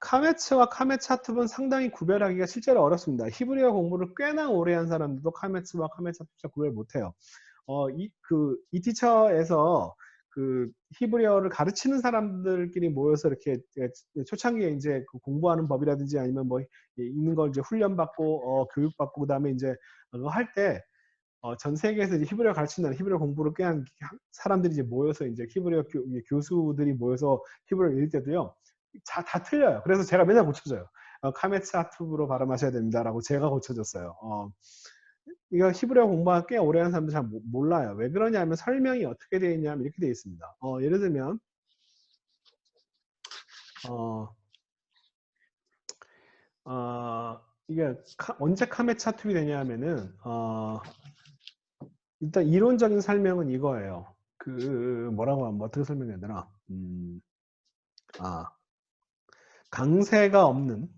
카메츠와 카메차투브는 상당히 구별하기가 실제로 어렵습니다. 히브리어 공부를 꽤나 오래 한 사람들도 카메츠와 카메차투브 구별 못해요. 이 티처에서 그 히브리어를 가르치는 사람들끼리 모여서 이렇게 초창기에 이제 그 공부하는 법이라든지 아니면 뭐 있는 걸 이제 훈련받고 교육받고 그다음에 이제 할 때 전 세계에서 이제 히브리어 가르친다는 히브리어 공부를 꽤 한 사람들이 이제 모여서 이제 히브리어 교수들이 모여서 히브리어 읽을 때도요. 다 틀려요. 그래서 제가 맨날 고쳐줘요. 카메차투브로 발음하셔야 됩니다라고 제가 고쳐줬어요. 이거 히브리어 공부한 꽤 오래 한 사람들 잘 몰라요. 왜 그러냐면 설명이 어떻게 되어 있냐면 이렇게 되어 있습니다. 예를 들면 이게 언제 카메차투비 되냐면은 일단 이론적인 설명은 이거예요. 뭐라고 하면 어떻게 설명해야 되나? 강세가 없는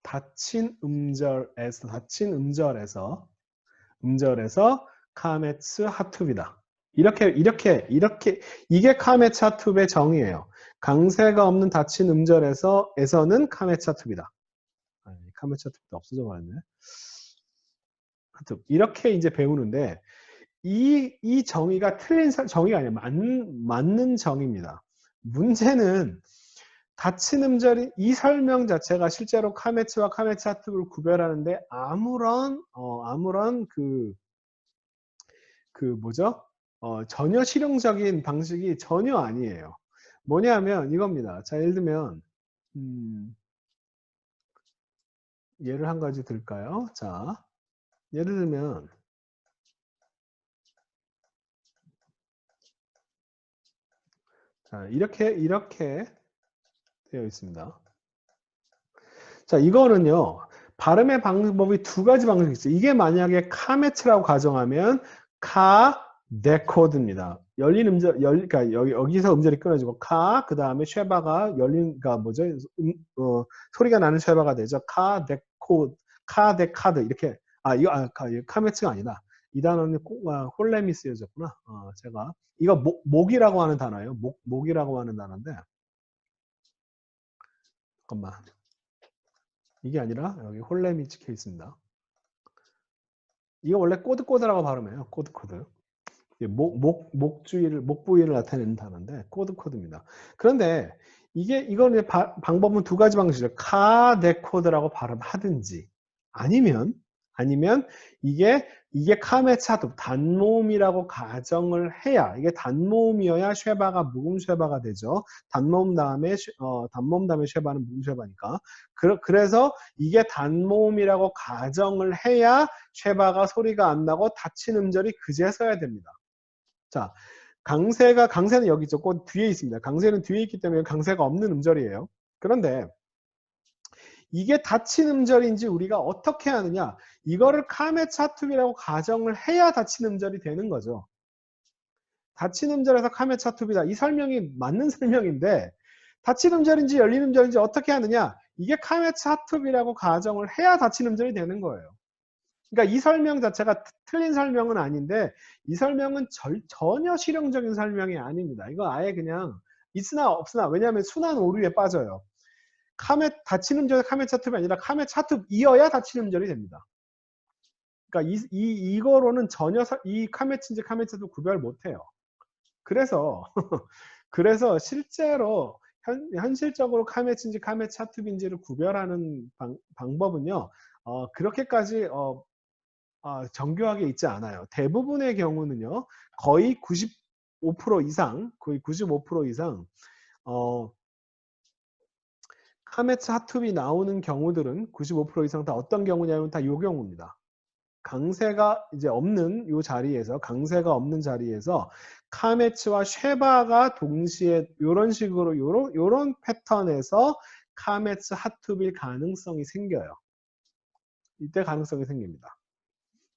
닫힌 음절에서 카메츠 하투비다. 이게 카메츠 하투비의 정의예요. 강세가 없는 닫힌 음절에서는 카메츠 하투비다. 카메츠 하투비도 없어져 버렸네. 이렇게 이제 배우는데 이 정의가 틀린 정의가 아니라 맞는 정의입니다. 문제는 닫힌 음절이 이 설명 자체가 실제로 카메츠와 카메차투브를 구별하는데 아무런 전혀 실용적인 방식이 전혀 아니에요. 뭐냐면 이겁니다. 자, 예를 들면 예를 한 가지 들까요? 자, 예를 들면 자, 이렇게 되어 있습니다. 자, 이거는요. 발음의 방법이 두 가지 방식이 있어요. 이게 만약에 카메츠라고 가정하면 카데코드입니다. 열린 음절, 그러니까 여기서 음절이 끊어지고 그 다음에 쉐바가 열린, 그러니까 뭐죠? 소리가 나는 쉐바가 되죠. 카데카드 이렇게. 이거 카메츠가 아니다. 이 단어는 홀렘이 쓰여졌구나. 제가 이거 목이라고 하는 단어예요. 목이라고 하는 단어인데 잠깐만. 이게 아니라 여기 홀렘이 찍혀 있습니다. 이거 원래 코드코드라고 발음해요. 코드. 목 부위를 나타내는 단어인데 코드입니다. 그런데 이거는 방법은 두 가지 방식이죠. 카데코드라고 발음하든지 아니면 이게 카메차도 단모음이라고 가정을 해야 이게 단모음이어야 쉐바가 묵음 쉐바가 되죠. 단모음 다음에 쉐바는 묵음 쉐바니까. 그래서 이게 단모음이라고 가정을 해야 쉐바가 소리가 안 나고 닫힌 음절이 그제 서야 됩니다. 자, 강세는 여기 있죠. 꼭 뒤에 있습니다. 강세는 뒤에 있기 때문에 강세가 없는 음절이에요. 그런데 이게 닫힌 음절인지 우리가 어떻게 하느냐? 이거를 카메차투비라고 가정을 해야 닫힌 음절이 되는 거죠. 닫힌 음절에서 카메차투비다. 이 설명이 맞는 설명인데 닫힌 음절인지 열린 음절인지 어떻게 하느냐? 이게 카메차투비라고 가정을 해야 닫힌 음절이 되는 거예요. 그러니까 이 설명 자체가 틀린 설명은 아닌데 이 설명은 전혀 실용적인 설명이 아닙니다. 이거 아예 그냥 있으나 없으나 왜냐하면 순환 오류에 빠져요. 닫힌 음절이 카메차투브이 아니라 카메차투브이어야 닫힌 음절이 됩니다. 그러니까 이거로는 전혀 이 카메츠인지 카메차투브 구별 못해요. 그래서 실제로 현실적으로 카메츠인지 카메차투브인지를 구별하는 방법은요. 그렇게까지 정교하게 있지 않아요. 대부분의 경우는요. 거의 95% 이상 카메츠 하투비 나오는 경우들은 95% 이상 다 어떤 경우냐면 다 이 경우입니다. 강세가 이제 없는 이 자리에서 카메츠와 쉐바가 동시에 이런 식으로 요런 패턴에서 카메츠 하투빌 가능성이 생겨요. 이때 가능성이 생깁니다.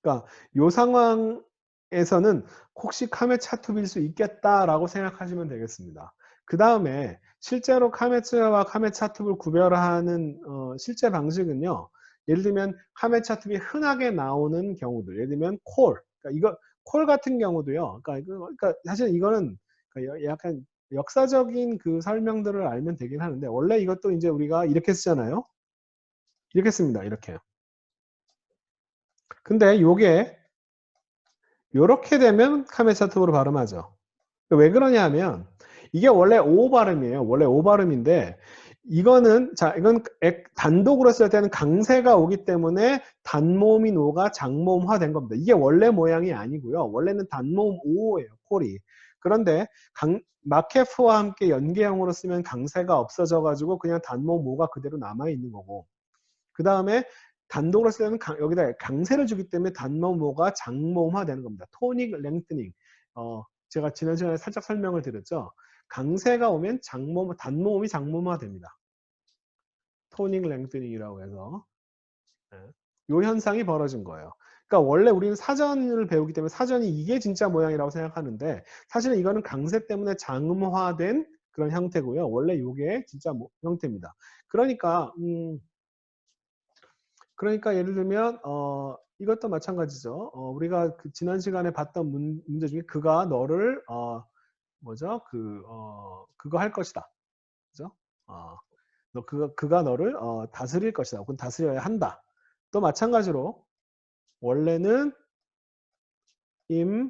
그러니까 이 상황에서는 혹시 카메차투비일 수 있겠다라고 생각하시면 되겠습니다. 그 다음에 실제로 카메츠와 카메차투비를 구별하는 실제 방식은요. 예를 들면 카메차투비 흔하게 나오는 경우들, 예를 들면 콜, 그러니까 콜 같은 경우도요. 그러니까 사실 이거는 약간 역사적인 그 설명들을 알면 되긴 하는데 원래 이것도 이제 우리가 이렇게 쓰잖아요. 이렇게 씁니다. 이렇게. 근데 요게 요렇게 되면 카메사투브로 발음하죠. 왜 그러냐 하면 이게 원래 오 발음이에요. 원래 오 발음인데 이거는 자 이건 단독으로 쓸 때는 강세가 오기 때문에 단모음인 오가 장모음화 된 겁니다. 이게 원래 모양이 아니고요. 원래는 단모음 오예요. 콜이. 그런데 마케프와 함께 연계형으로 쓰면 강세가 없어져 가지고 그냥 단모음 오가 그대로 남아 있는 거고. 그 다음에 단독으로 쓸 때는 여기다 강세를 주기 때문에 단모음호가 장모음화 되는 겁니다. 토닉 랭트닝. 제가 지난 시간에 살짝 설명을 드렸죠. 강세가 오면 단모음이 장모음화 됩니다. 토닉 랭트닝이라고 해서 이 현상이 벌어진 거예요. 그러니까 원래 우리는 사전을 배우기 때문에 사전이 이게 진짜 모양이라고 생각하는데 사실은 이거는 강세 때문에 장음화된 그런 형태고요. 원래 이게 진짜 형태입니다. 그러니까 예를 들면 이것도 마찬가지죠. 우리가 그 지난 시간에 봤던 문제 중에 그가 너를 그거 할 것이다. 그죠? 그가 너를 다스릴 것이다. 혹은 다스려야 한다. 또 마찬가지로 원래는 임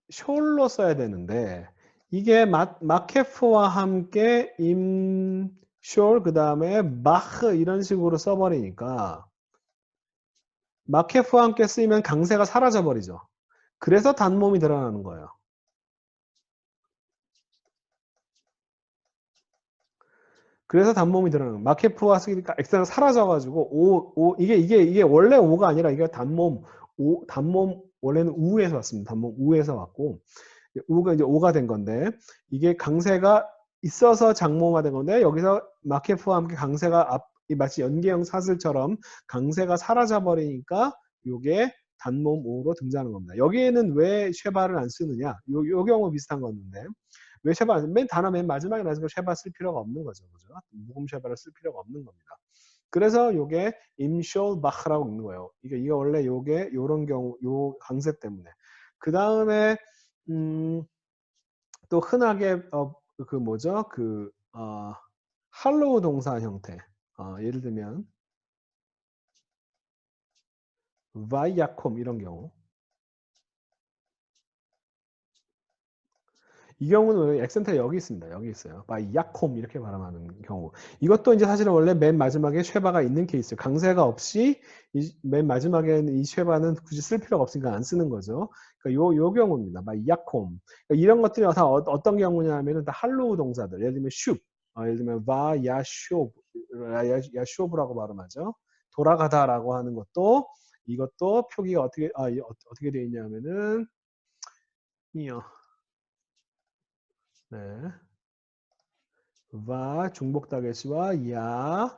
숄로 써야 되는데 이게 마케프와 함께 임 숄 그다음에 마흐 이런 식으로 써버리니까 마케프와 함께 쓰이면 강세가 사라져 버리죠. 그래서 단모음이 드러나는 거예요. 그래서 단모음이 드러나는 거예요. 마케프와 쓰니까 X가 사라져가지고 이게 원래 오가 아니라 이게 단모음 단모음 원래는 우에서 왔습니다. 단모음 우에서 왔고 우가 이제 오가 된 건데 이게 강세가 있어서 장모음화 된 건데 여기서 마케프와 함께 강세가 마치 연계형 사슬처럼 강세가 사라져 버리니까 이게 단모음 오로 등장하는 겁니다. 여기에는 왜 쉐바를 안 쓰느냐? 요 경우 비슷한 건데 왜 쉐바 단어 맨 마지막에 나서 쉐바 쓸 필요가 없는 거죠. 그죠? 묵음 쉐바를 쓸 필요가 없는 겁니다. 그래서 요게 임숄바흐라고 읽는 거예요. 이게 원래 요게 요런 경우 요 강세 때문에. 그 다음에 또 흔하게 할로우 동사 형태. 예를 들면 바이아콤 이런 경우. 이 경우는 액센트가 여기 있습니다. 여기 있어요. 바이아콤 이렇게 발음하는 경우. 이것도 이제 사실은 원래 맨 마지막에 쉐바가 있는 케이스예요. 강세가 없이 맨 마지막에는 이 쉐바는 굳이 쓸 필요가 없으니까 안 쓰는 거죠. 그러니까 요 경우입니다. 바이아콤. 그러니까 이런 것들이 다 어떤 경우냐면은 다 할로우 동사들. 예를 들면 슈, 예를 들면 야쇼브라고 발음하죠. 돌아가다라고 하는 것도 이것도 표기가 어떻게 되어 있냐면은 이요. 네. 와 중복다게시와 야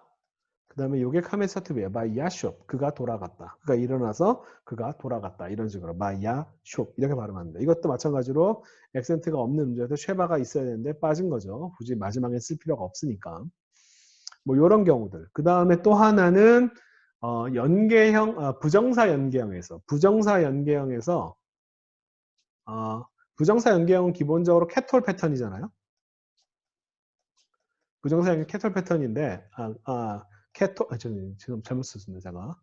그다음에 요게 카메사투비예요. 마야숍 그가 돌아갔다. 그가 일어나서 그가 돌아갔다. 이런 식으로 마야숍 이렇게 발음합니다. 이것도 마찬가지로 액센트가 없는 문제에서 쉐바가 있어야 되는데 빠진 거죠. 굳이 마지막에 쓸 필요가 없으니까. 뭐 이런 경우들. 그다음에 또 하나는 연계형 부정사 연계형에서 부정사 연계형은 기본적으로 캐톨 패턴이잖아요. 부정사형이 캐톨 패턴인데, 저는 지금 잘못 썼습니다, 제가.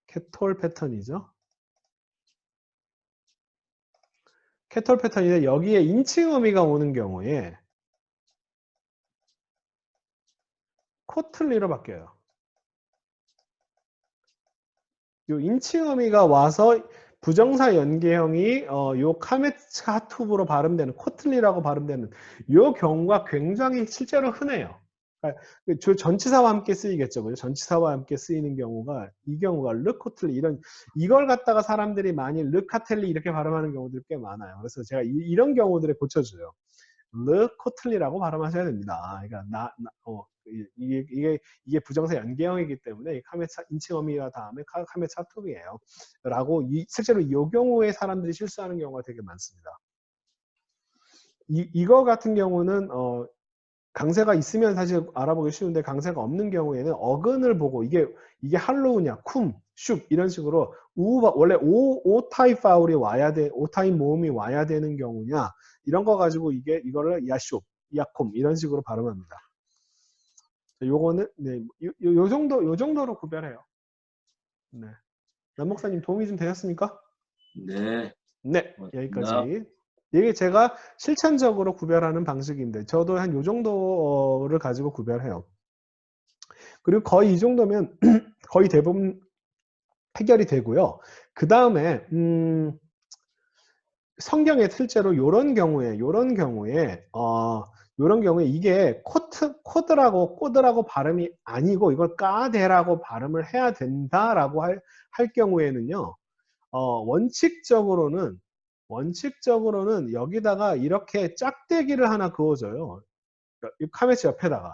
캐톨 패턴이죠. 캐톨 패턴인데, 여기에 인칭 어미가 오는 경우에, 코틀리로 바뀌어요. 요 인칭 어미가 와서 부정사 연계형이 요 카메차투브로 발음되는 코틀리라고 발음되는 요 경우가 굉장히 실제로 흔해요. 그러니까 전치사와 함께 쓰이겠죠. 그죠? 전치사와 함께 쓰이는 경우가 이 경우가 르코틀리 이걸 갖다가 사람들이 많이 르카텔리 이렇게 발음하는 경우들이 꽤 많아요. 그래서 제가 이런 경우들에 고쳐줘요. 르코틀리라고 발음하셔야 됩니다. 그러니까 이게 부정사 연계형이기 때문에 인칭 어미와 다음에 카메차투브예요. 라고 실제로 이 경우에 사람들이 실수하는 경우가 되게 많습니다. 이거 같은 경우는 강세가 있으면 사실 알아보기 쉬운데 강세가 없는 경우에는 어근을 보고 이게 할로우냐, 쿰, 슉 이런 식으로 원래 오 타입 파울이 와야 돼, 오 타입 모음이 와야 되는 경우냐 이런 거 가지고 이거를 야쇼, 야콤 이런 식으로 발음합니다. 요거는 네, 요 정도로 구별해요. 네. 남 목사님 도움이 좀 되셨습니까? 네. 네, 고맙습니다. 여기까지. 이게 제가 실천적으로 구별하는 방식인데 저도 한 요 정도를 가지고 구별해요. 그리고 거의 이 정도면 거의 대부분 해결이 되고요. 그 다음에 성경에 실제로 요런 경우에 이게 코드라고 발음이 아니고 이걸 까데라고 발음을 해야 된다라고 할 경우에는요. 원칙적으로는 여기다가 이렇게 짝대기를 하나 그어줘요. 이 카메스 옆에다가.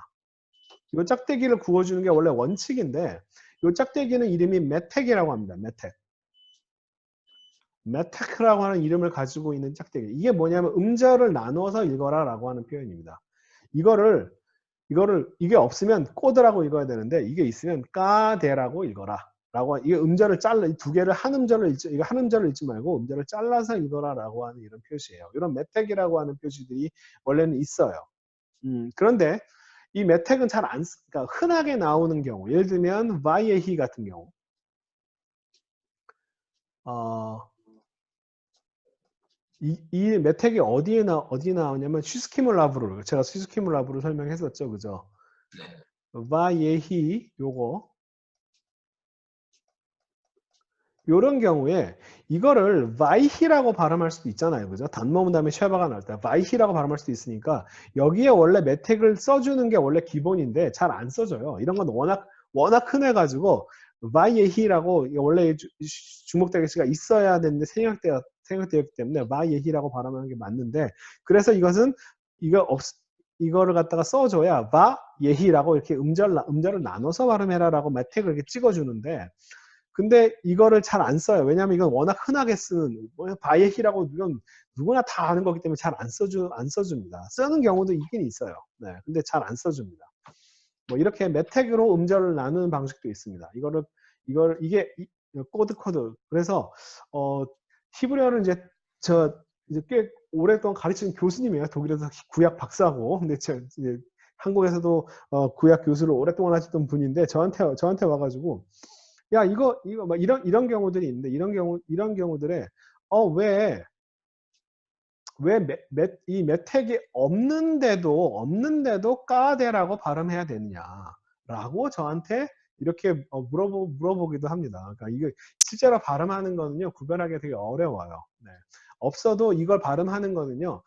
이 짝대기를 그어주는 게 원래 원칙인데 이 짝대기는 이름이 메텍이라고 합니다. 메테크라고 하는 이름을 가지고 있는 짝대기. 이게 뭐냐면 음절을 나누어서 읽어라 라고 하는 표현입니다. 이게 없으면 꼬드라고 읽어야 되는데 이게 있으면 까데라고 읽어라 라고 이게 음절을 잘라 두 개를 한 음절을 읽지 말고 음절을 잘라서 읽어라 라고 하는 이런 표시예요. 이런 메텍이라고 하는 표시들이 원래는 있어요. 그런데 이 메텍은 그러니까 흔하게 나오는 경우 예를 들면 바이에히 같은 경우 이 메텍이 어디에 나오냐면 시스키물라브르 제가 시스키물라브르 설명했었죠, 그죠? 바예히 요런 경우에 이거를 바이히라고 발음할 수도 있잖아요, 그죠? 단모음 다음에 쉐바가 나올 때 바이히라고 발음할 수도 있으니까 여기에 원래 메텍을 써주는 게 원래 기본인데 잘 안 써져요. 이런 건 워낙 흔해가지고 바이예히라고 원래 주목대개시가 있어야 되는데 생략되었기 때문에 바예히라고 발음하는 게 맞는데 그래서 이거를 갖다가 써줘야 바예히라고 이렇게 음절을 나눠서 발음해라라고 메텍을 이렇게 찍어주는데 근데 이거를 잘 안 써요. 왜냐하면 이건 워낙 흔하게 쓰는 바예히라고 이건 누구나 다 아는 거기 때문에 잘 안 써줍니다. 쓰는 경우도 있긴 있어요. 네, 근데 잘 안 써줍니다. 뭐 이렇게 메텍으로 음절을 나누는 방식도 있습니다. 이게 코드. 그래서 히브리어를 이제 꽤 오랫동안 가르치는 교수님이에요. 독일에서 구약 박사고, 근데 이제 한국에서도 구약 교수를 오랫동안 하셨던 분인데 저한테 와가지고 야 이거 막 이런 경우들이 있는데 이런 경우들에 이 메텍이 없는데도 까데라고 발음해야 되느냐라고 저한테 이렇게 물어보기도 합니다. 그러니까 이거 실제로 발음하는 거는요 구별하기 되게 어려워요. 네. 없어도 이걸 발음하는 거는요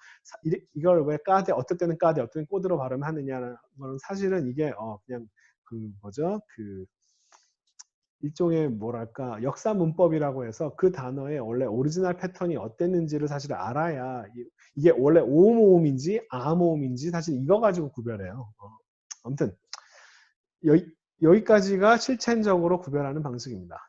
이걸 왜 어떨 때는 까데 어떨 때는 꼬드로 발음하느냐는 거는 사실은 이게 그냥 일종의 뭐랄까 역사 문법이라고 해서 그 단어의 원래 오리지널 패턴이 어땠는지를 사실 알아야 이게 원래 오 모음인지 아 모음인지 사실 이거 가지고 구별해요. 아무튼 여기까지가 실천적으로 구별하는 방식입니다.